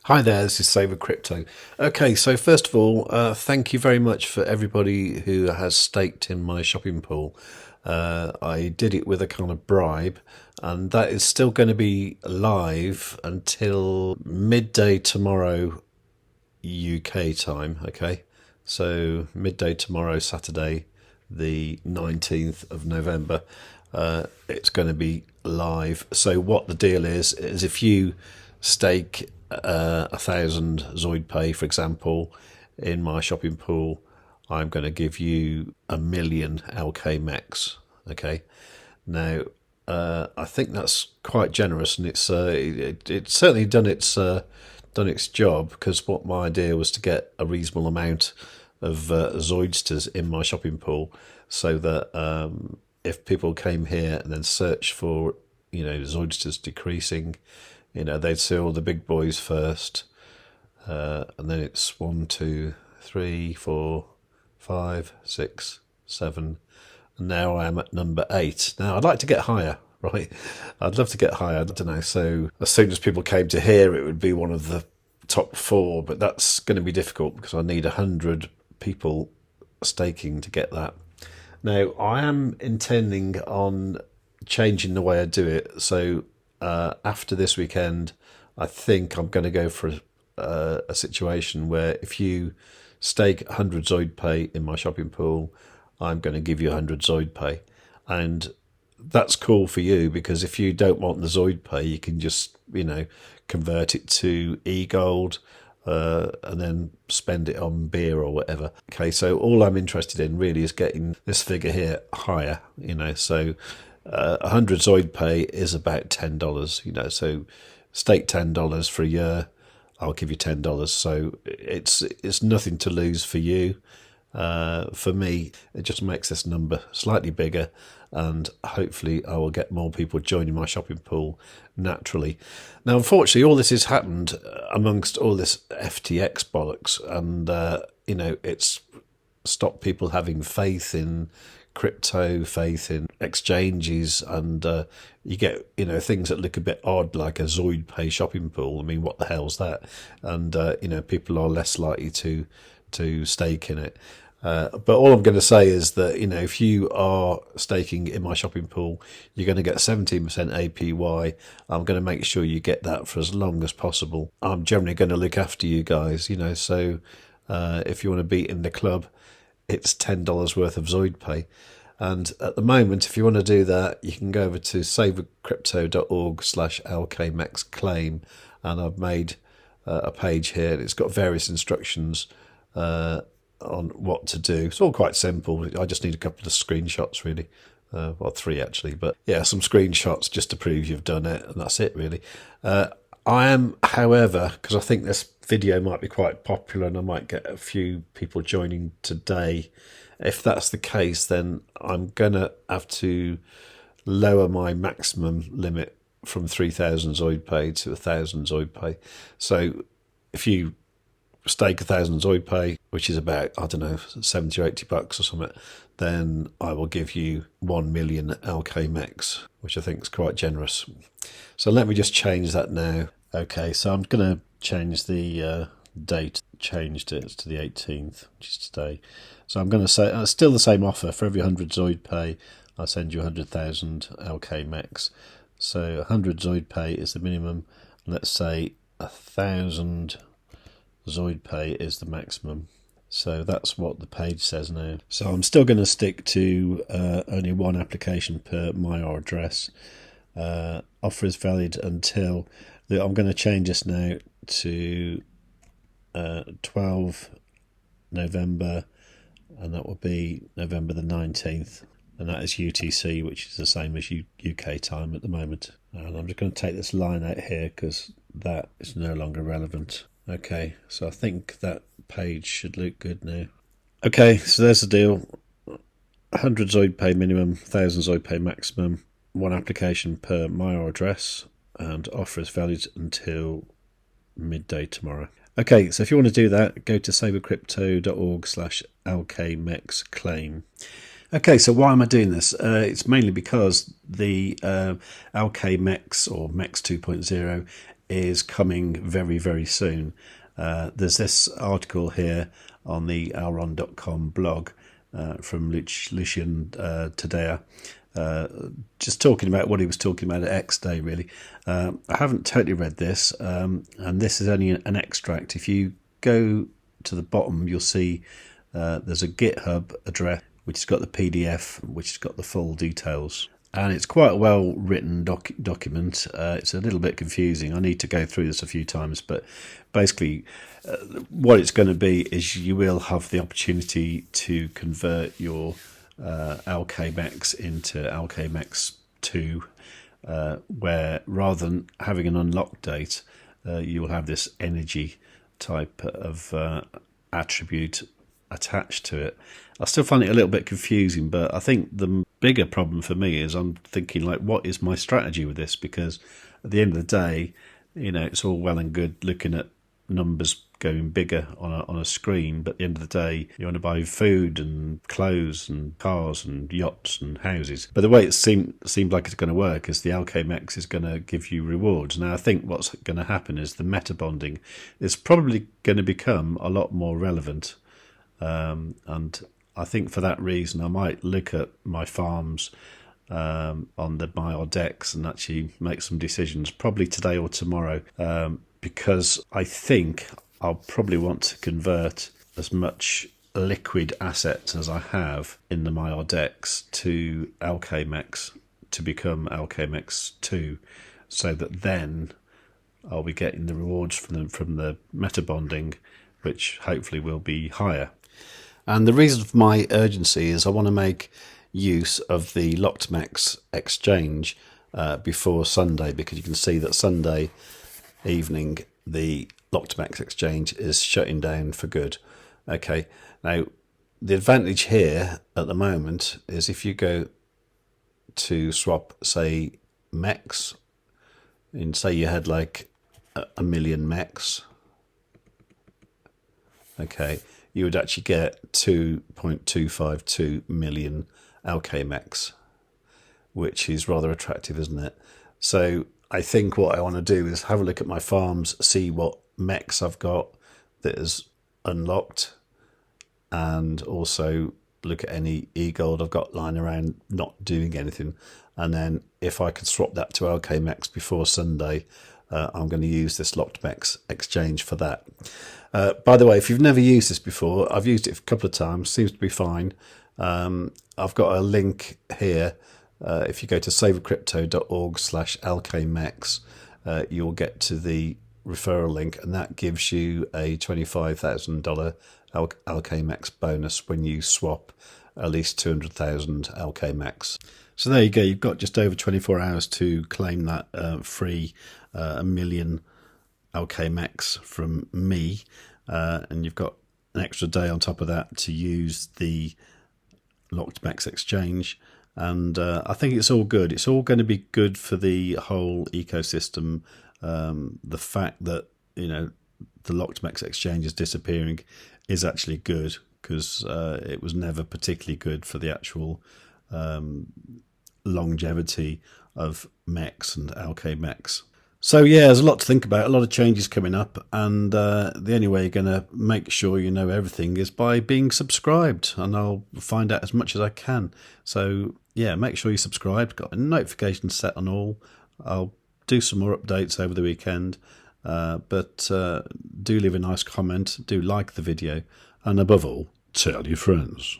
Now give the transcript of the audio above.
Hi there, this is Save with Crypto. Okay, so first of all, thank you very much for everybody who has staked in my shopping pool. I did it with a kind of bribe, and that is still going to be live until midday tomorrow UK time. Okay, so midday tomorrow, Saturday, the 19th of November. It's going to be live. So what the deal is if you stake 1,000 ZoidPay, for example, in my shopping pool, I'm going to give you 1,000,000 LKMEX. Okay, now I think that's quite generous, and it's certainly done its job, because what my idea was to get a reasonable amount of Zoidsters in my shopping pool, so that if people came here and then searched for Zoidsters decreasing, they'd see all the big boys first, and then it's 1, 2, 3, 4, 5, 6, 7, and now I am at number 8. Now I'd like to get higher, right? I'd love to get higher. I don't know. So as soon as people came to here, it would be one of the top 4, but that's going to be difficult because I need 100 people staking to get that. Now I am intending on changing the way I do it. So after this weekend, I think I'm going to go for a situation where if you stake 100 ZoidPay in my shopping pool, I'm going to give you 100 ZoidPay. And that's cool for you, because if you don't want the ZoidPay, you can just, convert it to eGold, and then spend it on beer or whatever. Okay, so all I'm interested in really is getting this figure here higher, so 100 ZoidPay is about $10, so stake $10 for a year, I'll give you $10. So it's nothing to lose for you. For me, it just makes this number slightly bigger, and hopefully I will get more people joining my shopping pool naturally. Now, unfortunately, all this has happened amongst all this FTX bollocks, and it's stopped people having faith in crypto, faith in exchanges, and you get things that look a bit odd, like a ZoidPay shopping pool. I mean, what the hell's that? And people are less likely to stake in it. But all I'm going to say is that if you are staking in my shopping pool, you're going to get 17% APY. I'm going to make sure you get that for as long as possible. I'm generally going to look after you guys, so if you want to be in the club, it's $10 worth of ZoidPay. And at the moment, if you want to do that, you can go over to savewith.crypto.org/LKMEX claim, and I've made a page here. It's got various instructions on what to do. It's all quite simple. I just need a couple of screenshots, really. Well, 3 actually, but yeah, some screenshots just to prove you've done it, and that's it, really. I am, however, because I think this video might be quite popular and I might get a few people joining today. If that's the case, then I'm going to have to lower my maximum limit from 3,000 ZoidPay to 1,000 ZoidPay. So if you stake 1,000 ZoidPay, which is about, I don't know, 70 or 80 bucks or something, then I will give you 1,000,000 LKMEX, which I think is quite generous. So let me just change that now. Okay, so I'm going to change the date, changed it to the 18th, which is today. So I'm going to say, still the same offer. For every 100 ZoidPay, I'll send you 100,000 LKMEX. So 100 ZoidPay is the minimum. Let's say 1,000 ZoidPay is the maximum. So that's what the page says now. So I'm still going to stick to only one application per MyR address. Offer is valid until, I'm going to change this now to 12 November, and that will be November the 19th, and that is UTC, which is the same as UK time at the moment. And I'm just going to take this line out here because that is no longer relevant. Okay, so I think that page should look good now. Okay, so there's the deal. 100 ZoidPay minimum, 1,000 ZoidPay maximum, one application per MyR address, and offer is valid until midday tomorrow. Okay, so if you want to do that, go to savewithcrypto.org/LKMEX claim. Okay, so why am I doing this? It's mainly because the LKMEX or MEX 2.0 is coming very, very soon. There's this article here on the Alron.com blog from Lucian Tadea, just talking about what he was talking about at X Day, really. I haven't totally read this, and this is only an extract. If you go to the bottom, you'll see there's a GitHub address which has got the PDF, which has got the full details. And it's quite a well written document. It's a little bit confusing. I need to go through this a few times, but basically what it's going to be is you will have the opportunity to convert your LKMEX into LKMEX 2, where rather than having an unlock date, you will have this energy type of attribute attached to it. I still find it a little bit confusing, but I think the bigger problem for me is I'm thinking, like, what is my strategy with this? Because at the end of the day, you know, it's all well and good looking at numbers going bigger on a screen, but at the end of the day, you want to buy food and clothes and cars and yachts and houses. But the way it seemed like it's going to work is the LKMEX is going to give you rewards. Now, I think what's going to happen is the meta bonding is probably going to become a lot more relevant. And I think for that reason, I might look at my farms on the MyODEX and actually make some decisions, probably today or tomorrow, because I think I'll probably want to convert as much liquid assets as I have in the MyODEX to LKMEX to become LKMEX 2, so that then I'll be getting the rewards from the meta bonding, which hopefully will be higher. And the reason for my urgency is I want to make use of the LKMEX exchange before Sunday, because you can see that Sunday evening the LKMEX exchange is shutting down for good. Okay, now the advantage here at the moment is if you go to swap, say, MEX, and say you had like a million MEX, okay, you would actually get 2.252 million LKMEX, which is rather attractive, isn't it? So I think what I want to do is have a look at my farms, see what MEX I've got that is unlocked, and also look at any eGold I've got lying around not doing anything. And then if I can swap that to LKMEX before Sunday, I'm going to use this LKMEX exchange for that. By the way, if you've never used this before, I've used it a couple of times, seems to be fine. I've got a link here. If you go to savewith.crypto.org/LKMEX, you'll get to the referral link, and that gives you a $25,000 LKMEX bonus when you swap at least 200,000 LKMEX. So there you go, you've got just over 24 hours to claim that free a million LKMEX from me, and you've got an extra day on top of that to use the LKMEX exchange. And I think it's all good. It's all going to be good for the whole ecosystem. The fact that, you know, the LKMEX exchange is disappearing is actually good, because it was never particularly good for the actual longevity of MEX and LKMEX. So yeah, there's a lot to think about, a lot of changes coming up, and the only way you're going to make sure you know everything is by being subscribed, and I'll find out as much as I can. So yeah, make sure you subscribe, got a notification set on all. I'll do some more updates over the weekend, but do leave a nice comment, do like the video, and above all, tell your friends.